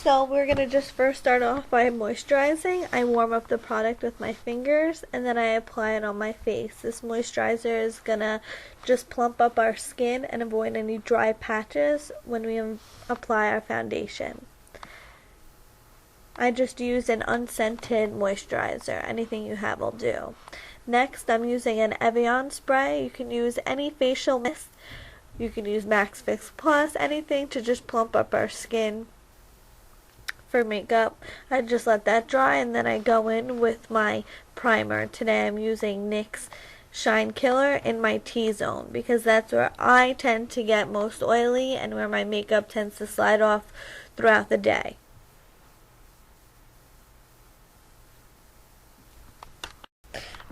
So we're going to just first start off by moisturizing. I warm up the product with my fingers and then I apply it on my face. This moisturizer is going to just plump up our skin and avoid any dry patches when we apply our foundation. I just use an unscented moisturizer. Anything you have will do. Next, I'm using an Evian spray. You can use any facial mist. You can use Max Fix Plus, anything to just plump up our skin. For makeup, I just let that dry and then I go in with my primer. Today I'm using NYX Shine Killer in my T-zone because that's where I tend to get most oily and where my makeup tends to slide off throughout the day.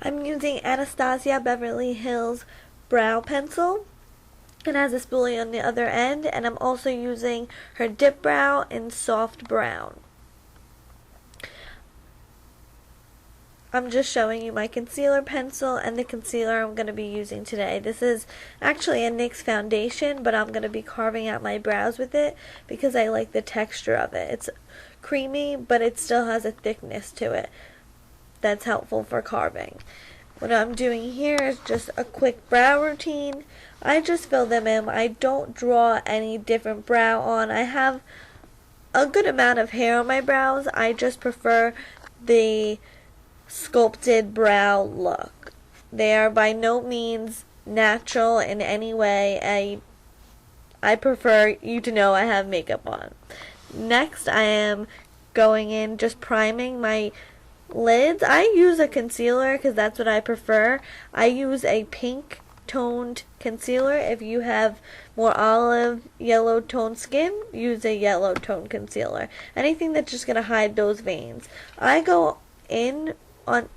I'm using Anastasia Beverly Hill's brow pencil. It has a spoolie on the other end, and I'm also using her dip brow in soft brown. I'm just showing you my concealer pencil and the concealer I'm going to be using today. This is actually a NYX foundation, but I'm going to be carving out my brows with it because I like the texture of it. It's creamy, but it still has a thickness to it that's helpful for carving. What I'm doing here is just a quick brow routine. I just fill them in. I don't draw any different brow on. I have a good amount of hair on my brows. I just prefer the sculpted brow look. They are by no means natural in any way. I prefer you to know I have makeup on. Next, I am going in just priming my lids. I use a concealer because that's what I prefer. I use a pink toned concealer. If you have more olive yellow toned skin, use a yellow toned concealer. Anything that's just going to hide those veins. I go in on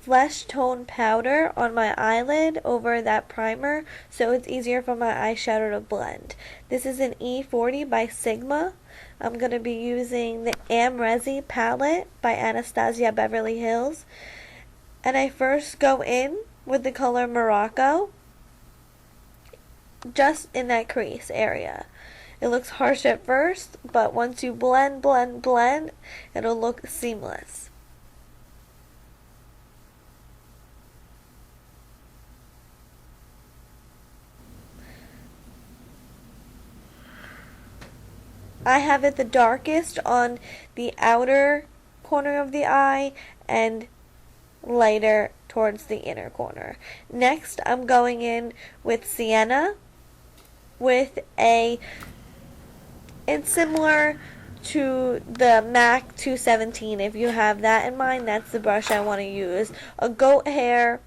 flesh tone powder on my eyelid over that primer so it's easier for my eyeshadow to blend. This is an E40 by Sigma. I'm going to be using the Amrezy Palette by Anastasia Beverly Hills. And I first go in with the color Morocco, just in that crease area. It looks harsh at first, but once you blend, it'll look seamless. I have it the darkest on the outer corner of the eye and lighter towards the inner corner. Next, I'm going in with Sienna with it's similar to the MAC 217. If you have that in mind, that's the brush I want to use. A goat hair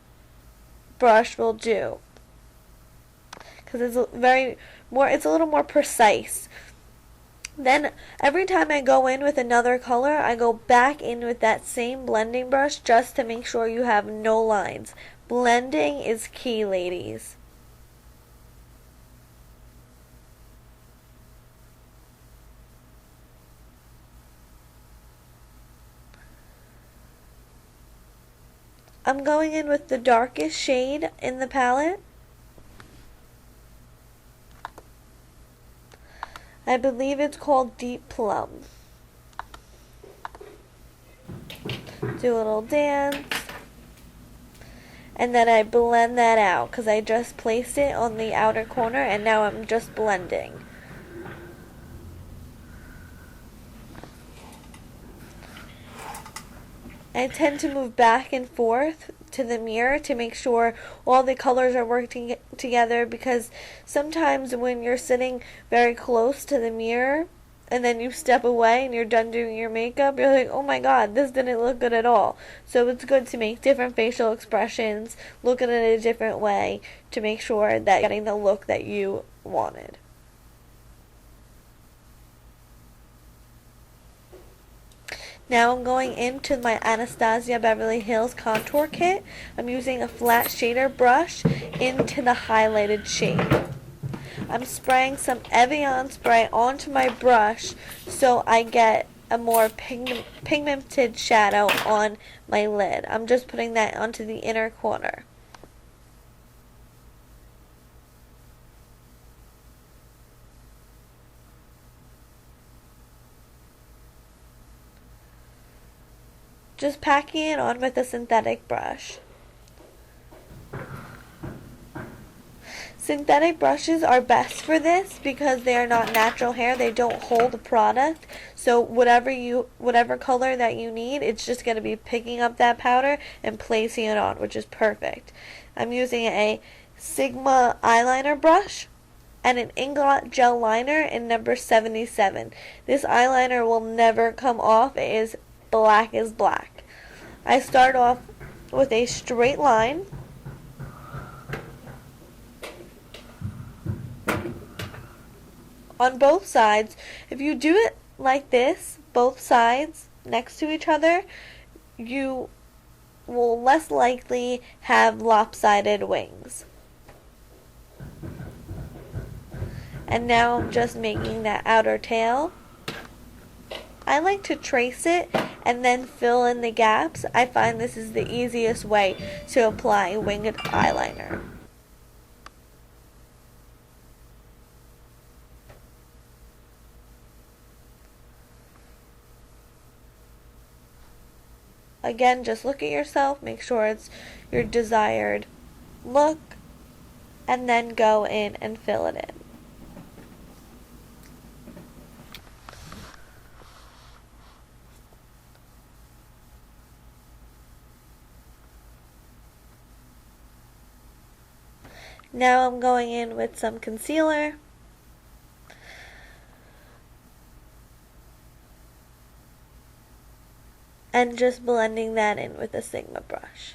brush will do because it's a little more precise. Then every time I go in with another color, I go back in with that same blending brush just to make sure you have no lines. Blending is key, ladies. I'm going in with the darkest shade in the palette. I believe it's called Deep Plum. Do a little dance. And then I blend that out because I just placed it on the outer corner and now I'm just blending. I tend to move back and forth to the mirror to make sure all the colors are working together because sometimes when you're sitting very close to the mirror and then you step away and you're done doing your makeup, you're like, oh my god, this didn't look good at all. So it's good to make different facial expressions, look at it a different way to make sure that you're getting the look that you wanted. Now I'm going into my Anastasia Beverly Hills contour kit. I'm using a flat shader brush into the highlighted shade. I'm spraying some Evian spray onto my brush so I get a more pigmented shadow on my lid. I'm just putting that onto the inner corner. just packing it on with a synthetic brush. Synthetic brushes are best for this because they are not natural hair. They don't hold the product. So whatever color that you need, it's just going to be picking up that powder and placing it on, which is perfect. I'm using a Sigma eyeliner brush and an Inglot gel liner in number 77. This eyeliner will never come off. It is black as black. I start off with a straight line. On both sides. If you do it like this, both sides next to each other, you will less likely have lopsided wings. And now I'm just making that outer tail. I like to trace it and then fill in the gaps. I find this is the easiest way to apply winged eyeliner. Again, just look at yourself, make sure it's your desired look, and then go in and fill it in. Now I'm going in with some concealer. And just blending that in with a Sigma brush.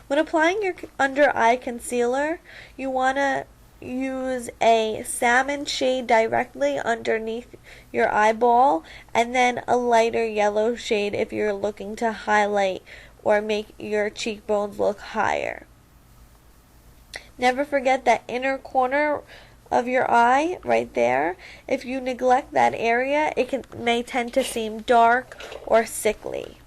When applying your under eye concealer, you want to use a salmon shade directly underneath your eyeball and then a lighter yellow shade if you're looking to highlight or make your cheekbones look higher. Never forget that inner corner of your eye right there. If you neglect that area, it may tend to seem dark or sickly.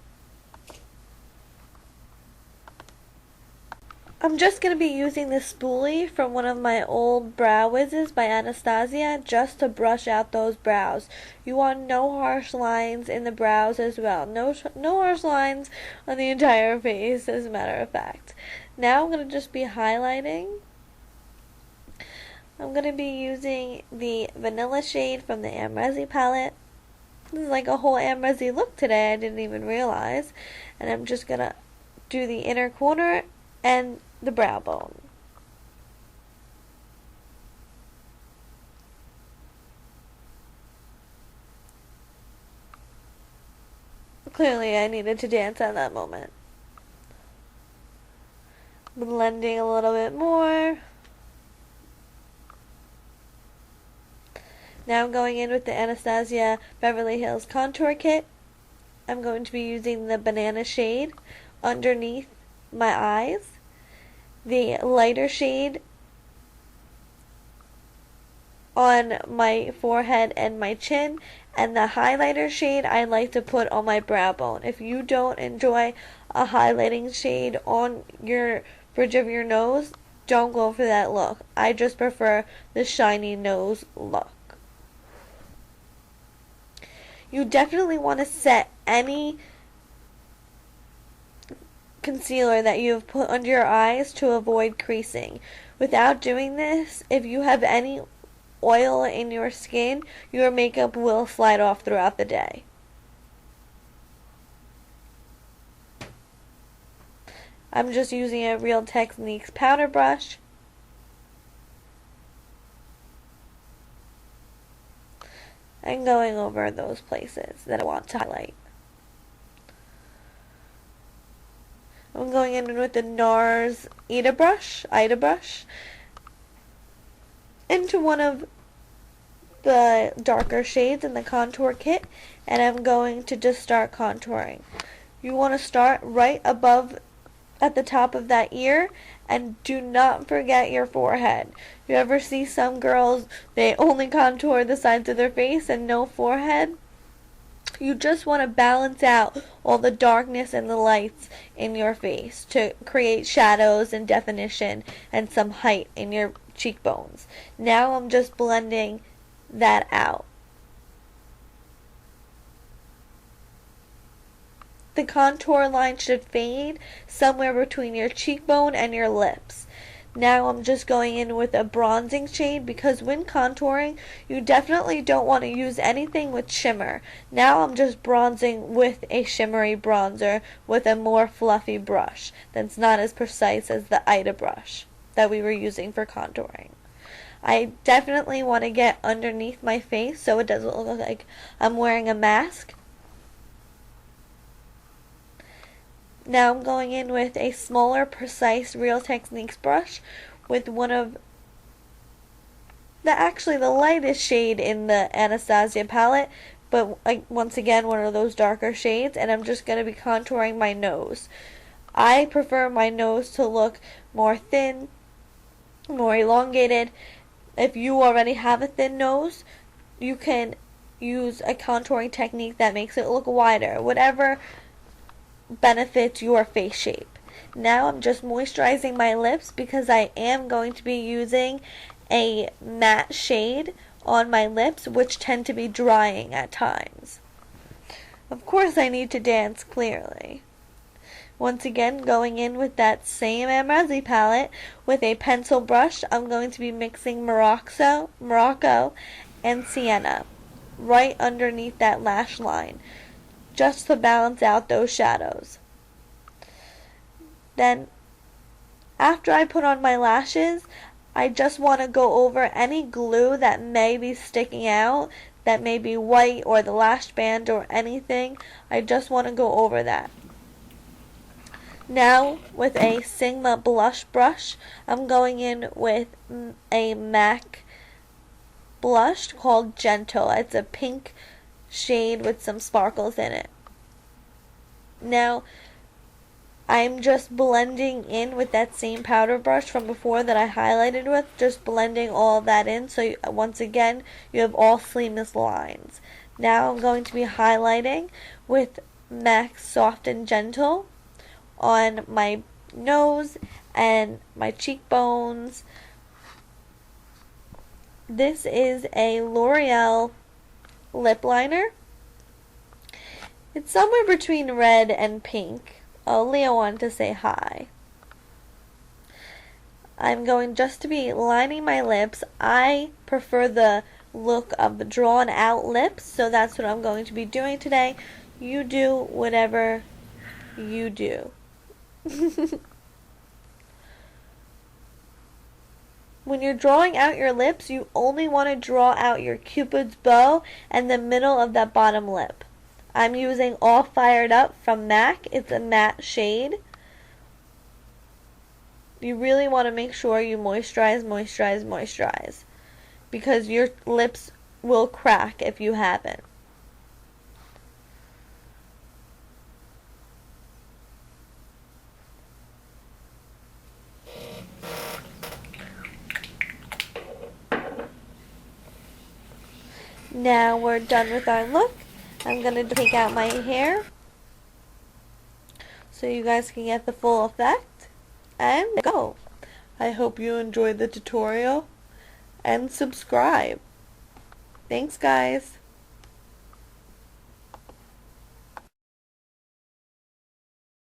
I'm just going to be using this spoolie from one of my old brow wizzes by Anastasia just to brush out those brows. You want no harsh lines in the brows as well. No harsh lines on the entire face, as a matter of fact. Now I'm going to just be highlighting. I'm going to be using the vanilla shade from the Amrezy Palette. This is like a whole Amrezy look today, I didn't even realize. And I'm just going to do the inner corner and the brow bone. Clearly I needed to dance at that moment. Blending a little bit more. Now I'm going in with the Anastasia Beverly Hills contour kit. I'm going to be using the banana shade underneath my eyes, the lighter shade on my forehead and my chin, and the highlighter shade I like to put on my brow bone. If you don't enjoy a highlighting shade on your bridge of your nose, don't go for that look. I just prefer the shiny nose look. You definitely want to set any concealer that you have put under your eyes to avoid creasing. Without doing this, if you have any oil in your skin, your makeup will slide off throughout the day. I'm just using a Real Techniques powder brush. And going over those places that I want to highlight. I'm going in with the NARS Ida brush into one of the darker shades in the contour kit, and I'm going to just start contouring. You want to start right above at the top of that ear, and do not forget your forehead. You ever see some girls, they only contour the sides of their face and no forehead? You just want to balance out all the darkness and the lights in your face to create shadows and definition and some height in your cheekbones. Now I'm just blending that out. the contour line should fade somewhere between your cheekbone and your lips. Now I'm just going in with a bronzing shade because when contouring, you definitely don't want to use anything with shimmer. Now I'm just bronzing with a shimmery bronzer with a more fluffy brush that's not as precise as the Ida brush that we were using for contouring. I definitely want to get underneath my face so it doesn't look like I'm wearing a mask. Now I'm going in with a smaller, precise Real Techniques brush with one of the lightest shade in the Anastasia palette, but once again one of those darker shades, and I'm just going to be contouring my nose. I prefer my nose to look more thin, more elongated. If you already have a thin nose, you can use a contouring technique that makes it look wider. Whatever benefits your face shape. Now I'm just moisturizing my lips because I am going to be using a matte shade on my lips, which tend to be drying at times. Of course I need to dance clearly. Once again, going in with that same Amrezy palette with a pencil brush, I'm going to be mixing Morocco and Sienna right underneath that lash line, just to balance out those shadows. Then, after I put on my lashes, I just want to go over any glue that may be sticking out, that may be white or the lash band or anything. I just want to go over that. Now, with a Sigma blush brush, I'm going in with a MAC blush called Gentle. It's a pink shade with some sparkles in it. Now I'm just blending in with that same powder brush from before that I highlighted with, just blending all of that in so once again you have all seamless lines. Now I'm going to be highlighting with MAC Soft and Gentle on my nose and my cheekbones. This is a L'Oreal lip liner. It's somewhere between red and pink. Leo wanted to say hi. I'm going just to be lining my lips. I prefer the look of the drawn out lips, so that's what I'm going to be doing today. You do whatever you do. When you're drawing out your lips, you only want to draw out your Cupid's bow and the middle of that bottom lip. I'm using All Fired Up from MAC. It's a matte shade. You really want to make sure you moisturize, because your lips will crack if you haven't. Now we're done with our look. I'm going to take out my hair so you guys can get the full effect. And go. I hope you enjoyed the tutorial and subscribe. Thanks, guys.